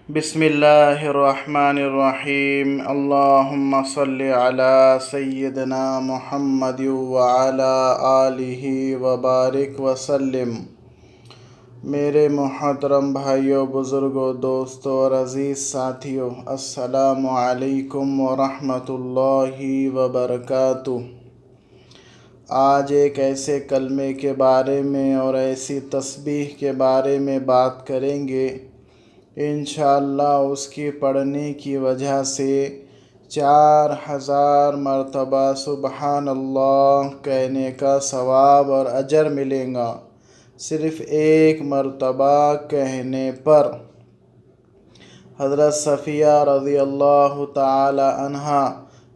بسم اللہ الرحمن الرحیم اللہم صلی علی سیدنا محمد وعلی آلہ وبارک وسلم۔ میرے محترم بھائیوں، بزرگوں، دوستوں اور عزیز ساتھیوں، السلام علیکم ورحمۃ اللہ وبرکاتہ۔ آج ایک ایسے کلمے کے بارے میں اور ایسی تسبیح کے بارے میں بات کریں گے، انشاءاللہ اس کی پڑھنے کی وجہ سے 4000 مرتبہ سبحان اللہ کہنے کا ثواب اور اجر ملے گا، صرف ایک مرتبہ کہنے پر۔ حضرت صفیہ رضی اللہ تعالی عنہا،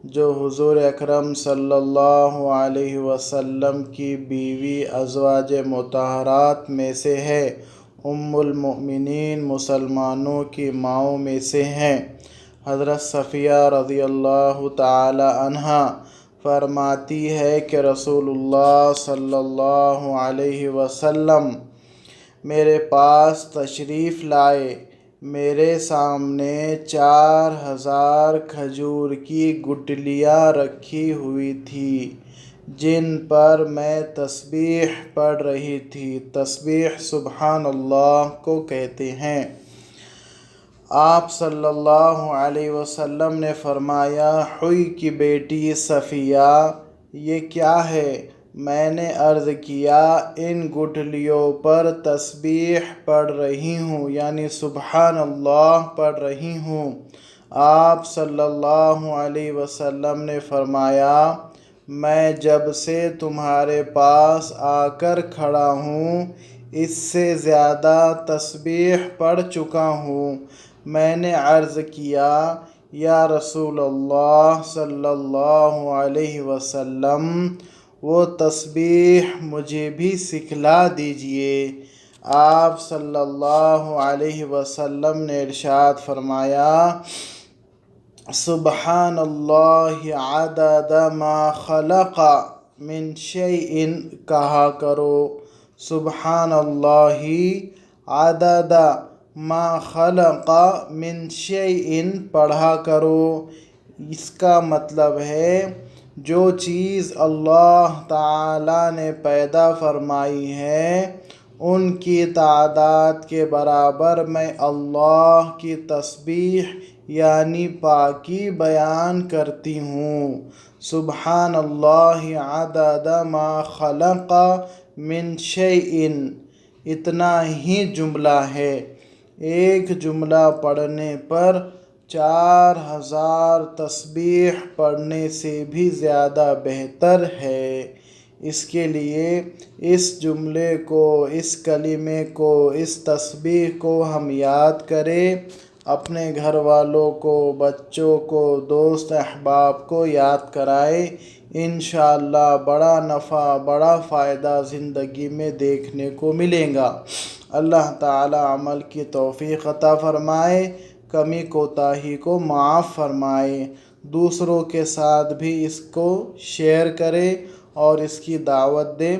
جو حضور اکرم صلی اللہ علیہ وسلم کی بیوی ازواج مطہرات میں سے ہے، ام المؤمنین مسلمانوں کی ماؤں میں سے ہیں، حضرت صفیہ رضی اللہ تعالی عنہا فرماتی ہے کہ رسول اللہ صلی اللہ علیہ وسلم میرے پاس تشریف لائے، میرے سامنے 4000 کھجور کی گٹھلیاں رکھی ہوئی تھی جن پر میں تسبیح پڑھ رہی تھی۔ تسبیح سبحان اللہ کو کہتے ہیں۔ آپ صلی اللہ علیہ وسلم نے فرمایا، ہوئی کی بیٹی صفیہ، یہ کیا ہے؟ میں نے عرض کیا، ان گٹھلیوں پر تسبیح پڑھ رہی ہوں، یعنی سبحان اللہ پڑھ رہی ہوں۔ آپ صلی اللہ علیہ وسلم نے فرمایا، میں جب سے تمہارے پاس آ کر کھڑا ہوں اس سے زیادہ تسبیح پڑھ چکا ہوں۔ میں نے عرض کیا، یا رسول اللہ صلی اللہ علیہ وسلم، وہ تسبیح مجھے بھی سکھلا دیجئے۔ آپ صلی اللہ علیہ وسلم نے ارشاد فرمایا، سبحان اللہ عدد ما خلق من شیء کہا کرو، سبحان اللہ عدد ما خلق من شیء پڑھا کرو۔ اس کا مطلب ہے جو چیز اللہ تعالیٰ نے پیدا فرمائی ہے ان کی تعداد کے برابر میں اللہ کی تسبیح یعنی پاکی بیان کرتی ہوں۔ سبحان اللہ عدد ما خلق من شیء، اتنا ہی جملہ ہے۔ ایک جملہ پڑھنے پر 4000 تسبیح پڑھنے سے بھی زیادہ بہتر ہے۔ اس کے لیے اس جملے کو، اس کلمے کو، اس تسبیح کو ہم یاد کریں، اپنے گھر والوں کو، بچوں کو، دوست احباب کو یاد کرائیں۔ انشاءاللہ بڑا نفع، بڑا فائدہ زندگی میں دیکھنے کو ملے گا۔ اللہ تعالی عمل کی توفیق عطا فرمائے، کمی کوتاہی کو معاف فرمائے۔ دوسروں کے ساتھ بھی اس کو شیئر کریں اور اس کی دعوت دیں۔